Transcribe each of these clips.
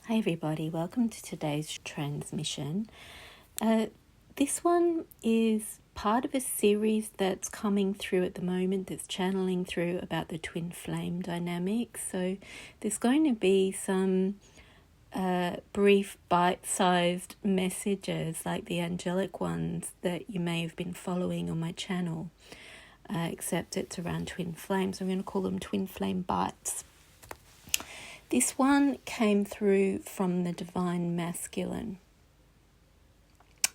Hi everybody, welcome to today's transmission. This one is part of a series that's coming through at the moment, that's channeling through about the twin flame dynamic. So there's going to be some brief bite-sized messages like the angelic ones that you may have been following on my channel, except it's around twin flames. I'm going to call them twin flame bites. This one came through from the divine masculine.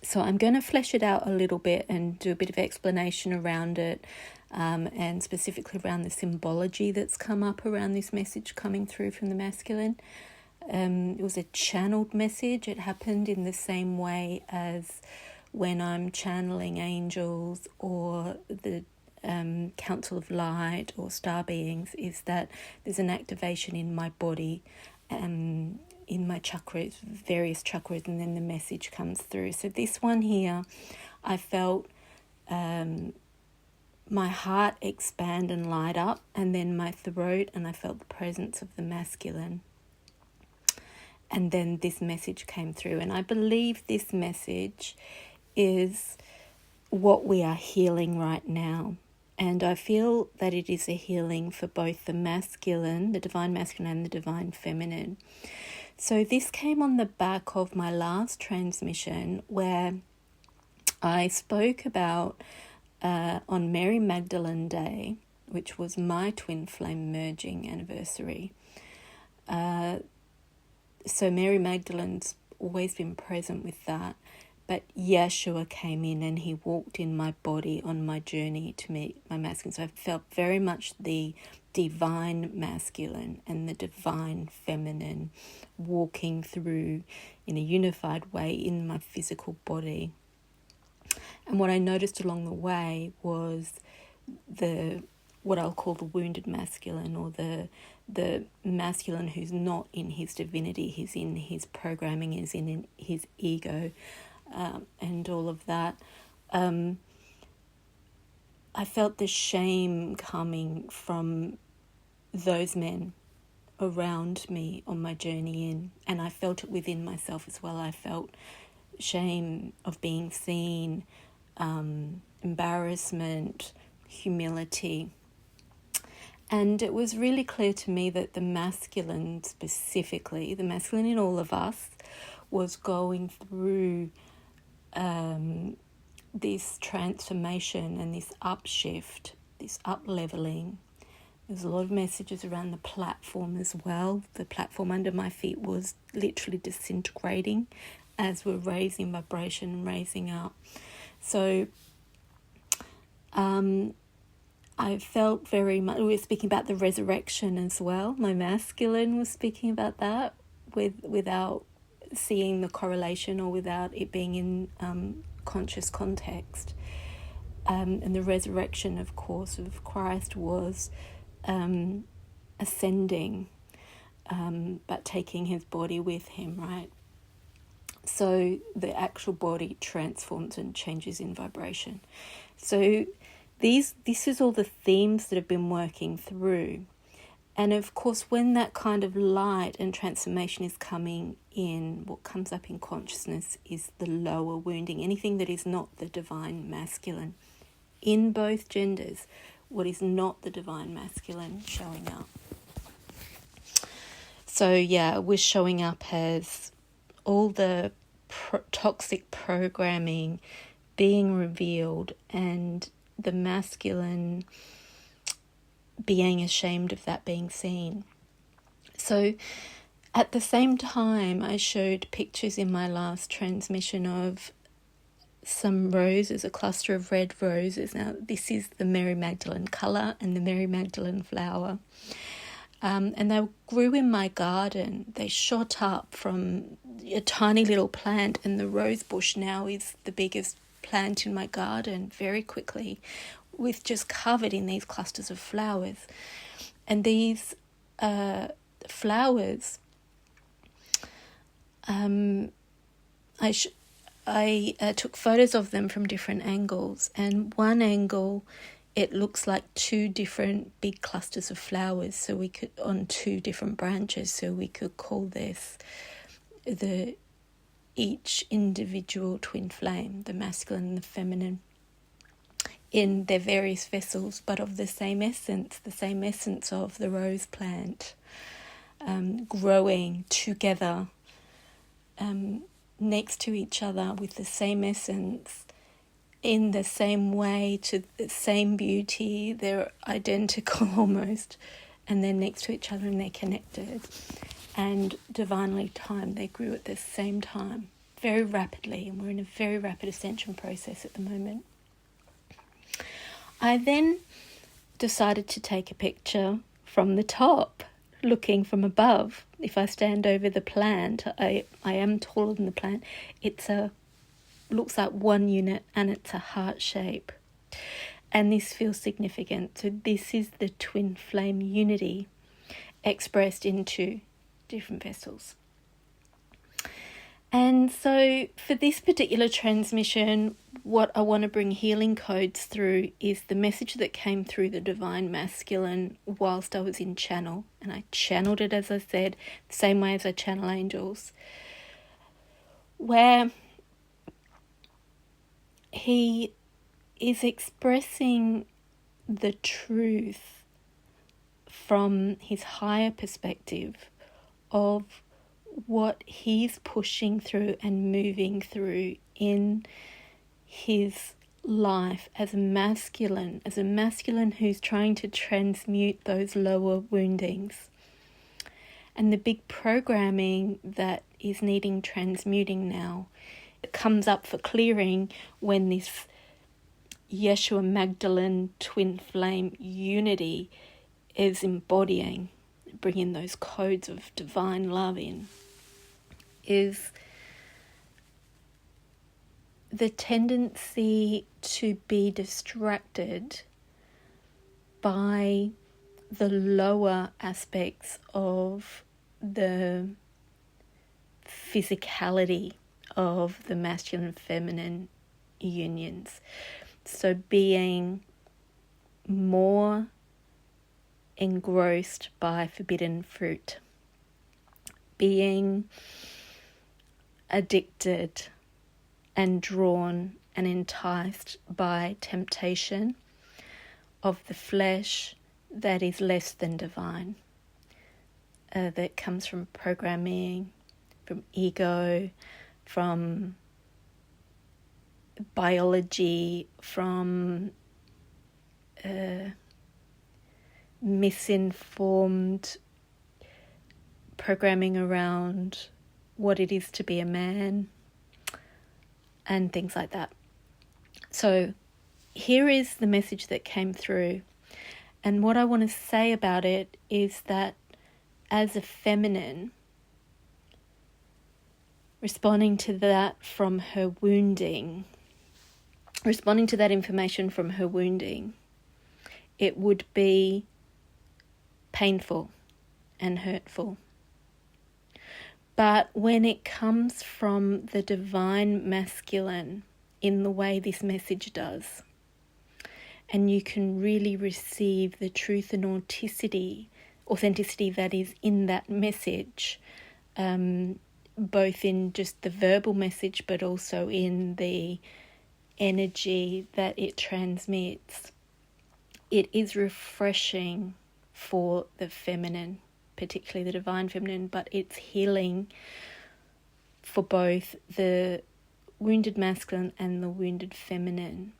So I'm going to flesh it out a little bit and do a bit of explanation around it, and specifically around the symbology that's come up around this message coming through from the masculine. It was a channeled message. It happened in the same way as when I'm channeling angels or the Council of Light or star beings, is that there's an activation in my body, in my chakras, various chakras, and then the message comes through. So this one here, I felt my heart expand and light up, and then my throat, and I felt the presence of the masculine. And then this message came through, and I believe this message is what we are healing right now. And I feel that it is a healing for both the masculine, the divine masculine, and the divine feminine. So this came on the back of my last transmission, where I spoke about on Mary Magdalene Day, which was my twin flame merging anniversary. So Mary Magdalene's always been present with that. But Yeshua came in and he walked in my body on my journey to meet my masculine. So I felt very much the divine masculine and the divine feminine walking through in a unified way in my physical body. And what I noticed along the way was what I'll call the wounded masculine, or the masculine who's not in his divinity, he's in his programming, he's in his ego. And all of that. I felt the shame coming from those men around me on my journey in, and I felt it within myself as well. I felt shame of being seen, embarrassment, humility. And it was really clear to me that the masculine specifically, the masculine in all of us, was going through this transformation and this upshift, this up-leveling. There's a lot of messages around the platform as well. The platform under my feet was literally disintegrating as we're raising vibration and raising up. So I felt very much, we were speaking about the resurrection as well. My masculine was speaking about that without seeing the correlation or without it being in conscious context. And the resurrection, of course, of Christ was ascending, but taking his body with him, right? So the actual body transforms and changes in vibration. So this is all the themes that have been working through. And of course, when that kind of light and transformation is coming in, what comes up in consciousness is the lower wounding, anything that is not the divine masculine. In both genders, what is not the divine masculine showing up. So yeah, we're showing up as all the toxic programming being revealed, and the masculine being ashamed of that being seen. So at the same time, I showed pictures in my last transmission of some roses, a cluster of red roses. Now this is the Mary Magdalene colour and the Mary Magdalene flower. And they grew in my garden. They shot up from a tiny little plant, and the rose bush now is the biggest plant in my garden very quickly, with just covered in these clusters of flowers. And these flowers, I took photos of them from different angles, and one angle it looks like two different big clusters of flowers, so we could, on two different branches, so we could call this each individual twin flame, the masculine and the feminine, in their various vessels, but of the same essence of the rose plant, growing together, next to each other with the same essence, in the same way, to the same beauty. They're identical almost, and they're next to each other and they're connected. And divinely timed, they grew at the same time, very rapidly, and we're in a very rapid ascension process at the moment. I then decided to take a picture from the top, looking from above. If I stand over the plant, I am taller than the plant. Looks like one unit, and it's a heart shape. And this feels significant. So this is the twin flame unity expressed into different vessels. And so for this particular transmission, what I want to bring healing codes through is the message that came through the Divine Masculine whilst I was in channel. And I channeled it, as I said, the same way as I channel angels, where he is expressing the truth from his higher perspective of what he's pushing through and moving through in his life as a masculine who's trying to transmute those lower woundings. And the big programming that is needing transmuting now, it comes up for clearing when this Yeshua Magdalene twin flame unity is embodying, bringing those codes of divine love in, is the tendency to be distracted by the lower aspects of the physicality of the masculine and feminine unions. So being more engrossed by forbidden fruit, being addicted and drawn and enticed by temptation of the flesh that is less than divine, that comes from programming, from ego, from biology, from misinformed programming around what it is to be a man and things like that. So here is the message that came through, and what I want to say about it is that as a feminine, responding to that from her wounding, responding to that information from her wounding, it would be painful and hurtful. But when it comes from the divine masculine in the way this message does, and you can really receive the truth and authenticity that is in that message, both in just the verbal message but also in the energy that it transmits, it is refreshing for the feminine, particularly the divine feminine, but it's healing for both the wounded masculine and the wounded feminine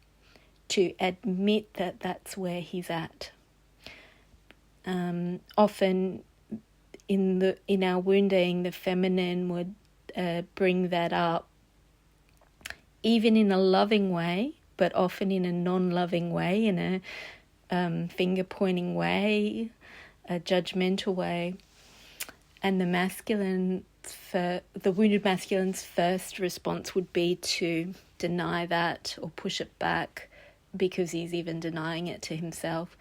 to admit that that's where he's at. Often in our wounding, the feminine would bring that up, even in a loving way, but often in a non-loving way, in a finger-pointing way, a judgmental way. And the wounded masculine's first response would be to deny that or push it back, because he's even denying it to himself.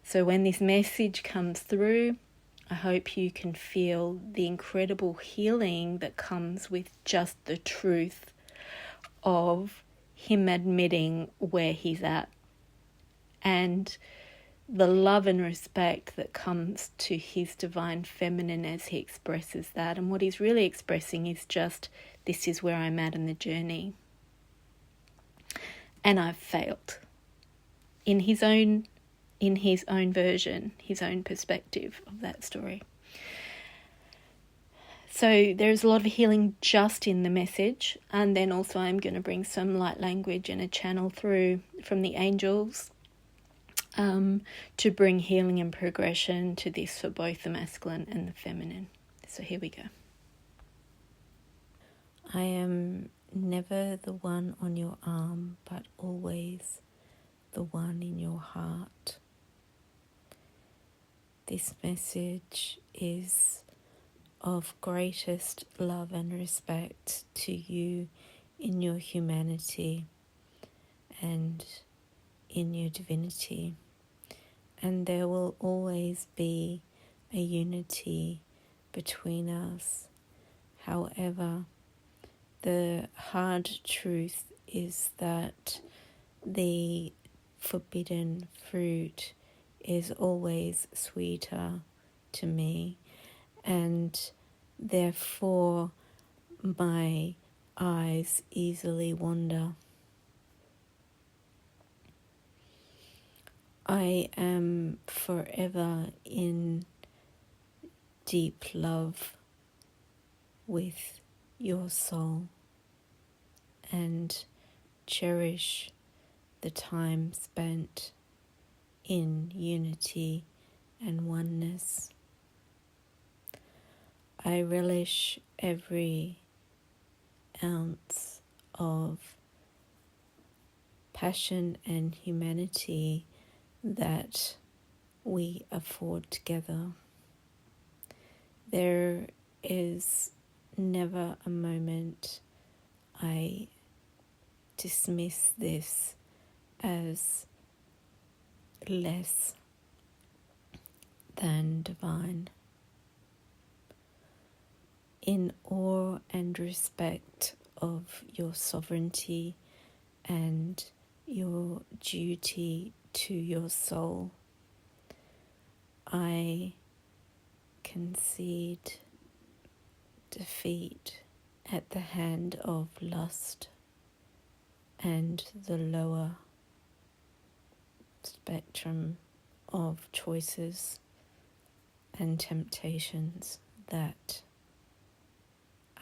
So when this message comes through, I hope you can feel the incredible healing that comes with just the truth of him admitting where he's at, and the love and respect that comes to his divine feminine as he expresses that. And what he's really expressing is just, this is where I'm at in the journey. And I've failed. In his own version, his own perspective of that story. So there's a lot of healing just in the message. And then also I'm going to bring some light language and a channel through from the angels to bring healing and progression to this for both the masculine and the feminine. So here we go. I am never the one on your arm, but always the one in your heart. This message is of greatest love and respect to you in your humanity and in your divinity. And there will always be a unity between us. However, the hard truth is that the forbidden fruit is always sweeter to me, and therefore my eyes easily wander. I am forever in deep love with your soul and cherish the time spent in unity and oneness. I relish every ounce of passion and humanity that we afford together. There is never a moment I dismiss this as less than divine. In awe and respect of your sovereignty and your duty to your soul, I concede defeat at the hand of lust and the lower spectrum of choices and temptations that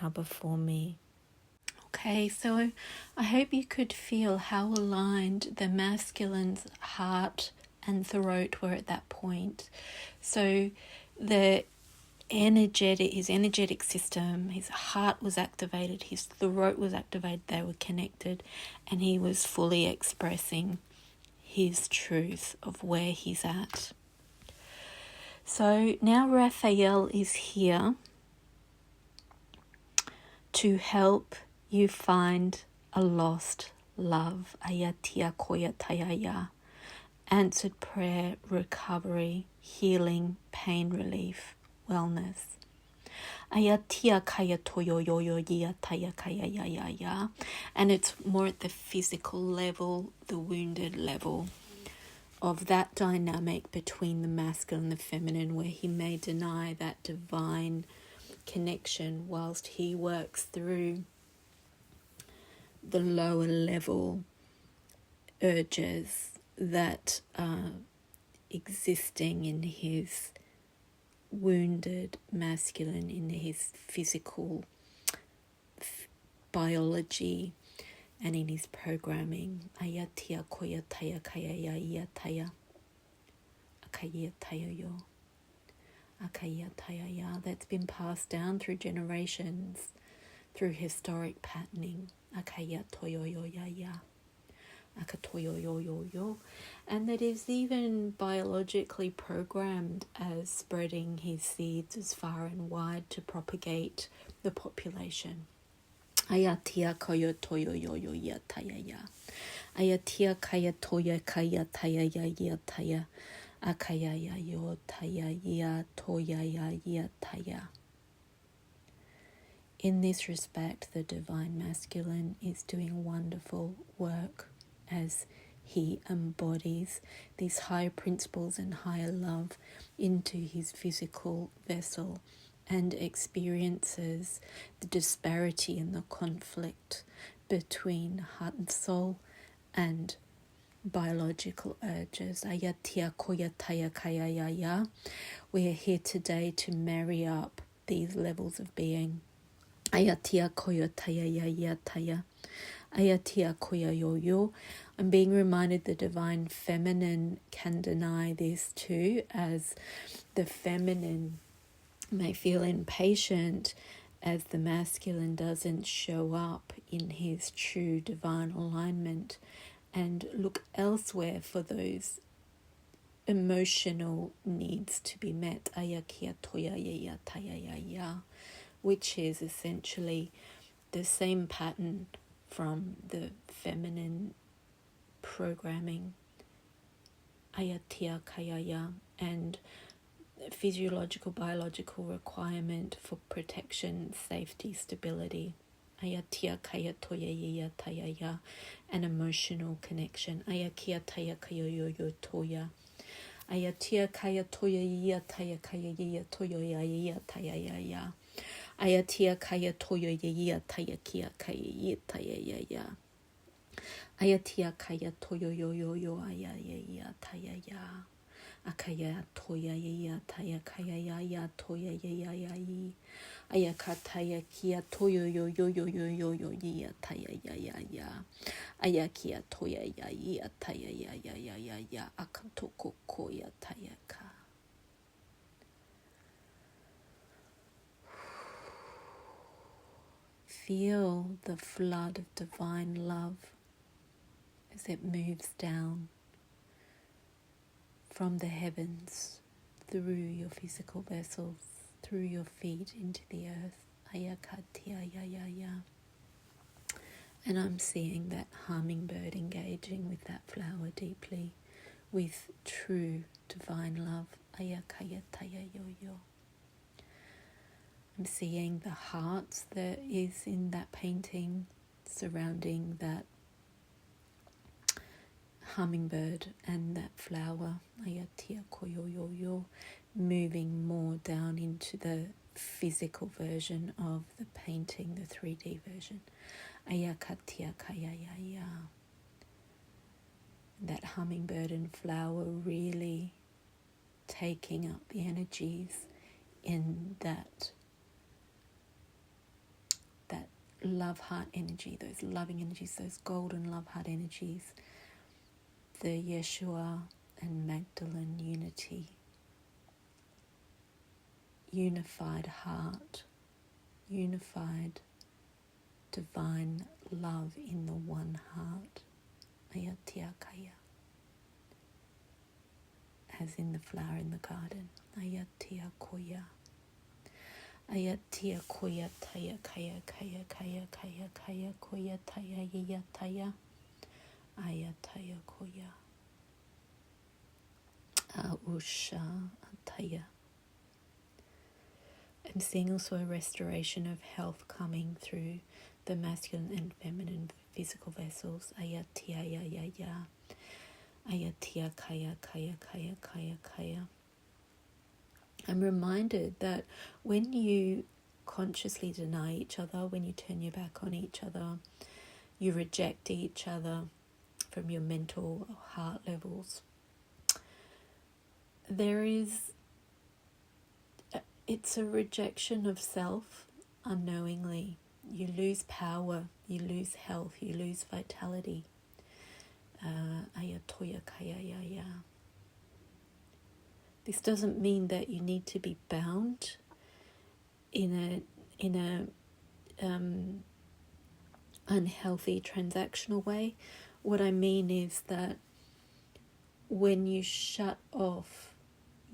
are before me. Okay, so I hope you could feel how aligned the masculine's heart and throat were at that point. So his energetic system, his heart was activated, his throat was activated, they were connected, and he was fully expressing his truth of where he's at. So now Raphael is here to help you find a lost love. Ayatia koya tayaya. Answered prayer, recovery, healing, pain relief, wellness. Ayatia kaya toyo yo yo ya taya kaya ya ya ya. And it's more at the physical level, the wounded level of that dynamic between the masculine and the feminine, where he may deny that divine connection whilst he works through the lower level urges that are existing in his wounded masculine, in his physical biology and in his programming. Ayatia koya taya kaya ya ya taya. Akaya taya yo. Akaya taya ya. That's been passed down through generations, through historic patterning. Akaya toyo yo ya ya. Akatoyo yo yo yo. And that is even biologically programmed as spreading his seeds as far and wide to propagate the population. Ayatia koyo toyo yo yo ya taya ya. Ayatia kaya toya kaya taya ya ya taya. Akaya ya yo taya ya toya ya ya taya. In this respect, the divine masculine is doing wonderful work as he embodies these higher principles and higher love into his physical vessel and experiences the disparity and the conflict between heart and soul and biological urges. Ayatia koya taya kaya ya ya. We are here today to marry up these levels of being. Ayatia koya taya ya ya taya. Ayatia koya yo yo. I'm being reminded the divine feminine can deny this too, as the feminine may feel impatient as the masculine doesn't show up in his true divine alignment, and look elsewhere for those emotional needs to be met. Ayakia toya ya taya ya ya, which is essentially the same pattern from the feminine programming, ayatia kayaya, and physiological, biological requirement for protection, safety, stability. Ayatia kaya toya tayaya, and emotional connection. Ayakia taya kaya yo toya. Ayatia kaya toya taya kaya toya taya. Ayatia kaya toya taya kaya taya. Ayatia kaya toyo yo ayaya taya ya. Akaya toya ya taya kaya ya toya ya yi. Ayakataya kia toyo yo ya taya ya. Ayakia toya ya taya ya akatoko koya taya ka. Feel the flood of divine love as it moves down from the heavens through your physical vessels, through your feet into the earth. Ayakatia ya ya ya. And I'm seeing that hummingbird engaging with that flower deeply, with true divine love. Ayakaya taya yo yo. I'm seeing the heart that is in that painting surrounding that hummingbird and that flower, ayatia koyo yo yo, moving more down into the physical version of the painting, the 3D version. Ayakatia kaya ya ya. That hummingbird and flower really taking up the energies in that love heart energy, those loving energies, those golden love heart energies, the Yeshua and Magdalene unity, unified heart, unified divine love in the one heart, ayatia kaya, as in the flower in the garden, ayatia koya. Ayatia koya taya kaya kaya kaya kaya kaya koya taya ya taya. Ayataya koya. Usha ataya. I'm seeing also a restoration of health coming through the masculine and feminine physical vessels. Ayatia ya ya ya. Ayatia kaya kaya kaya kaya kaya. I'm reminded that when you consciously deny each other, when you turn your back on each other, you reject each other from your mental or heart levels, it's a rejection of self unknowingly. You lose power, you lose health, you lose vitality. Ayatoya kaya ya ya. This doesn't mean that you need to be bound in a unhealthy transactional way. What I mean is that when you shut off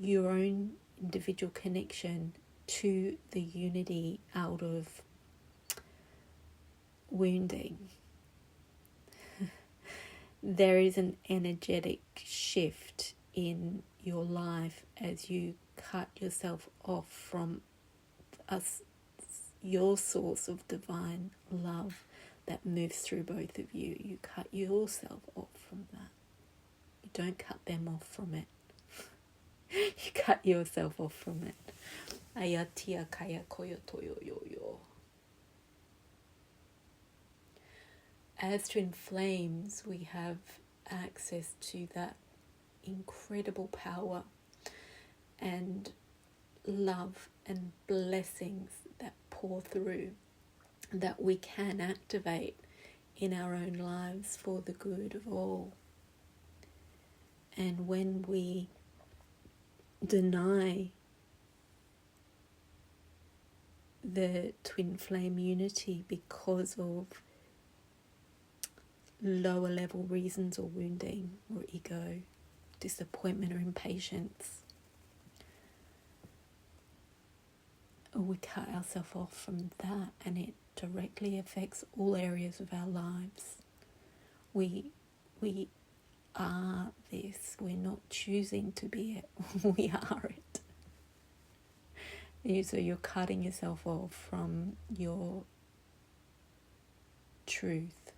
your own individual connection to the unity out of wounding, there is an energetic shift in your life as you cut yourself off from your source of divine love that moves through both of you. You cut yourself off from that. You don't cut them off from it. You cut yourself off from it. Ayatia kaya koyo toyo yo yo. As twin flames, we have access to that incredible power and love and blessings that pour through, that we can activate in our own lives for the good of all. And when we deny the twin flame unity because of lower level reasons or wounding or ego, disappointment or impatience, we cut ourselves off from that, and it directly affects all areas of our lives. We are this. We're not choosing to be it. We are it. So you're cutting yourself off from your truth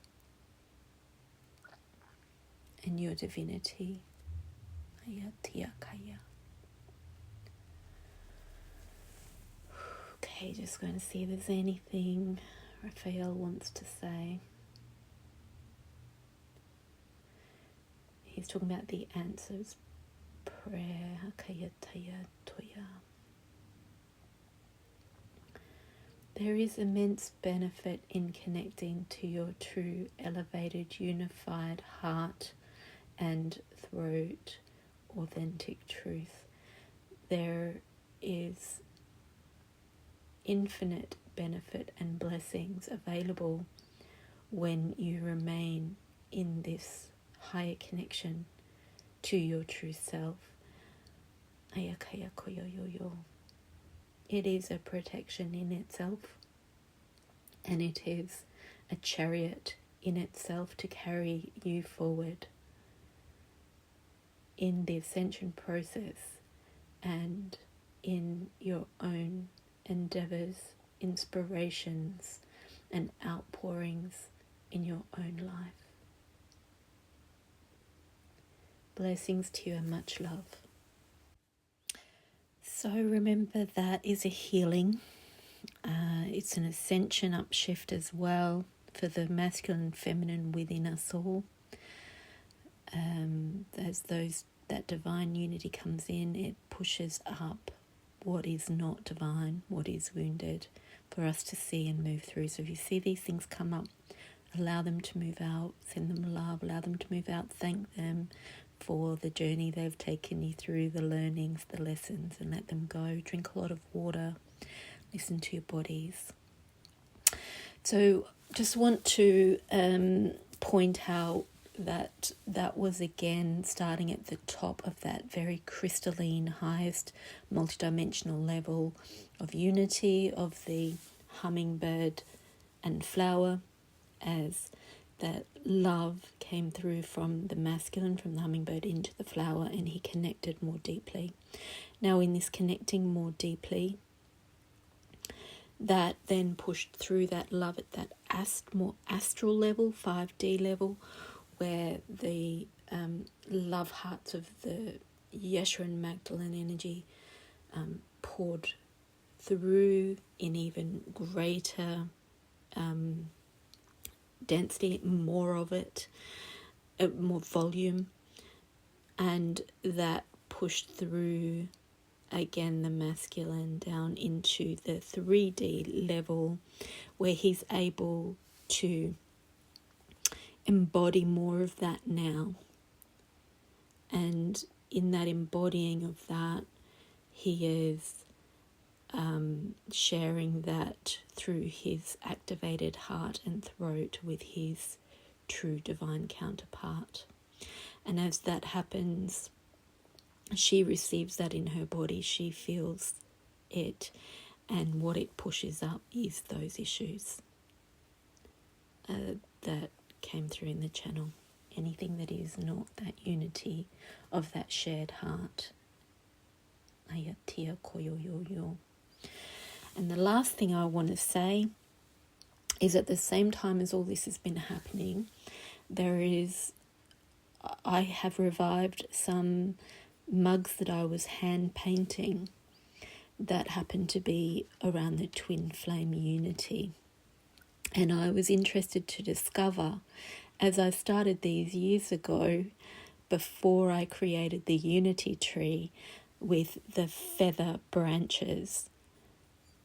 and your divinity. Okay, just going to see if there's anything Raphael wants to say. He's talking about the answers prayer. There is immense benefit in connecting to your true, elevated, unified heart and throat, authentic truth. There is infinite benefit and blessings available when you remain in this higher connection to your true self. It is a protection in itself, and it is a chariot in itself to carry you forward in the ascension process and in your own endeavors, inspirations, and outpourings in your own life. Blessings to you and much love. So remember, that is a healing. It's an ascension upshift as well for the masculine and feminine within us all. As that divine unity comes in, it pushes up what is not divine, what is wounded, for us to see and move through. So if you see these things come up, allow them to move out, send them love, allow them to move out, thank them for the journey they've taken you through, the learnings, the lessons, and let them go. Drink a lot of water, listen to your bodies. So just want to point out that was again starting at the top of that very crystalline, highest multidimensional level of unity of the hummingbird and flower, as that love came through from the masculine, from the hummingbird into the flower, and he connected more deeply. Now in this connecting more deeply, that then pushed through that love at that more astral level, 5D level, where the love hearts of the Yeshua and Magdalene energy poured through in even greater density, more of it, more volume, and that pushed through again the masculine down into the 3D level, where he's able to embody more of that now. And in that embodying of that, he is sharing that through his activated heart and throat with his true divine counterpart. And as that happens, she receives that in her body, she feels it, and what it pushes up is those issues that came through in the channel. Anything that is not that unity of that shared heart. Ayatia koyo yo yo. And the last thing I want to say is, at the same time as all this has been happening, there is I have revived some mugs that I was hand painting that happened to be around the twin flame unity. And I was interested to discover, as I started these years ago, before I created the unity tree with the feather branches,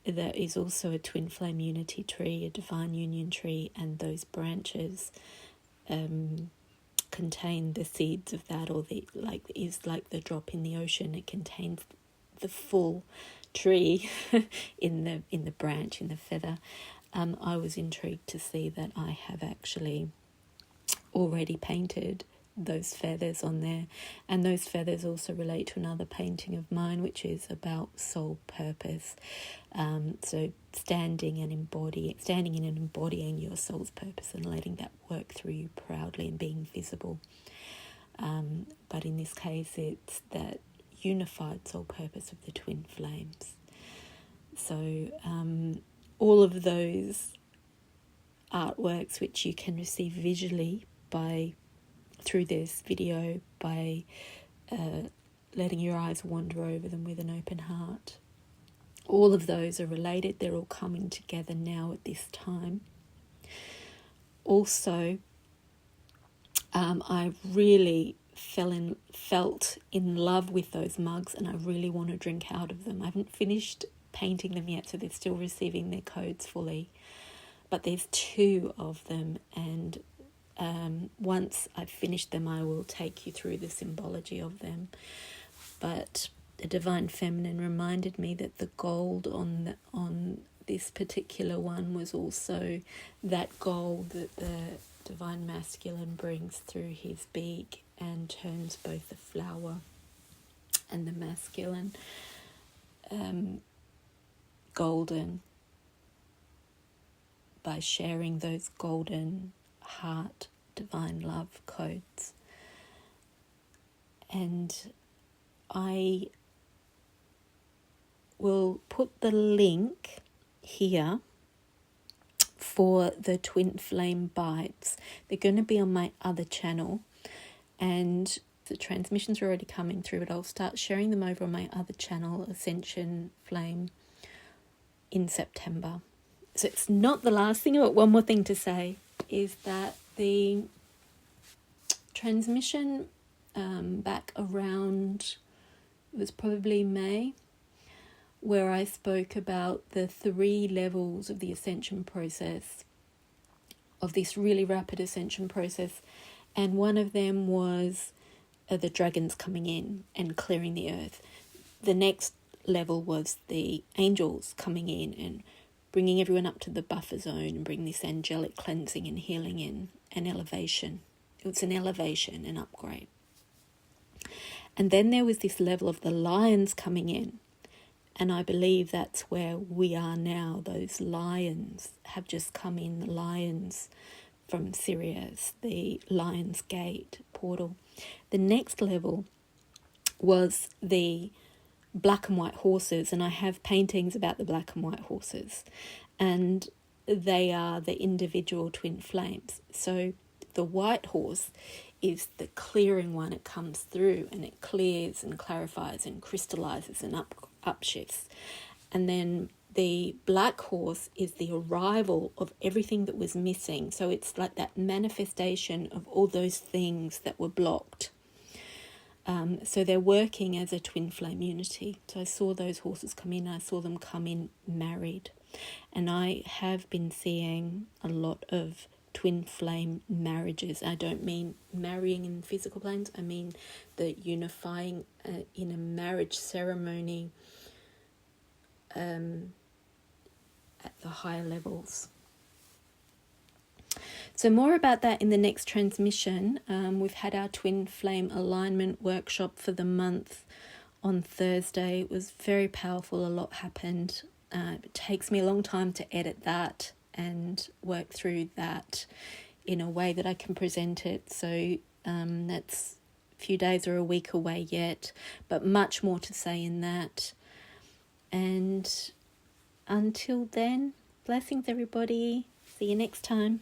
that is also a twin flame unity tree, a divine union tree, and those branches contain the seeds of that, or is like the drop in the ocean. It contains the full tree in the branch, in the feather. I was intrigued to see that I have actually already painted those feathers on there, and those feathers also relate to another painting of mine, which is about soul purpose. So standing and embodying your soul's purpose and letting that work through you proudly and being visible. But in this case, it's that unified soul purpose of the twin flames. So all of those artworks, which you can receive visually through this video, by letting your eyes wander over them with an open heart. All of those are related. They're all coming together now at this time. Also, I really felt in love with those mugs, and I really want to drink out of them. I haven't finished painting them yet, so they're still receiving their codes fully. But there's 2 of them, and once I've finished them, I will take you through the symbology of them. But the Divine Feminine reminded me that the gold on this particular one was also that gold that the Divine Masculine brings through his beak and turns both the flower and the masculine golden by sharing those golden heart divine love codes. And I will put the link here for the Twin Flame Bites. They're going to be on my other channel, and the transmissions are already coming through, but I'll start sharing them over on my other channel, Ascension Flame, in September. So it's not the last thing, but one more thing to say is that the transmission back around, it was probably May, where I spoke about the 3 levels of the ascension process, of this really rapid ascension process, and one of them was the dragons coming in and clearing the earth. The next level was the angels coming in and bringing everyone up to the buffer zone and bring this angelic cleansing and healing in, and elevation. It was an elevation, an upgrade. And then there was this level of the lions coming in, and I believe that's where we are now. Those lions have just come in, the lions from Sirius, the Lion's Gate portal. The next level was the black and white horses, and I have paintings about the black and white horses, and they are the individual twin flames. So the white horse is the clearing one. It comes through and it clears and clarifies and crystallizes and upshifts. And then the black horse is the arrival of everything that was missing. So it's like that manifestation of all those things that were blocked. So they're working as a twin flame unity. So I saw those horses come in. I saw them come in married. And I have been seeing a lot of twin flame marriages. I don't mean marrying in physical planes. I mean the unifying in a marriage ceremony at the higher levels. So more about that in the next transmission. We've had our twin flame alignment workshop for the month on Thursday. It was very powerful. A lot happened. It takes me a long time to edit that and work through that in a way that I can present it. So that's a few days or a week away yet, but much more to say in that. And until then, blessings everybody. See you next time.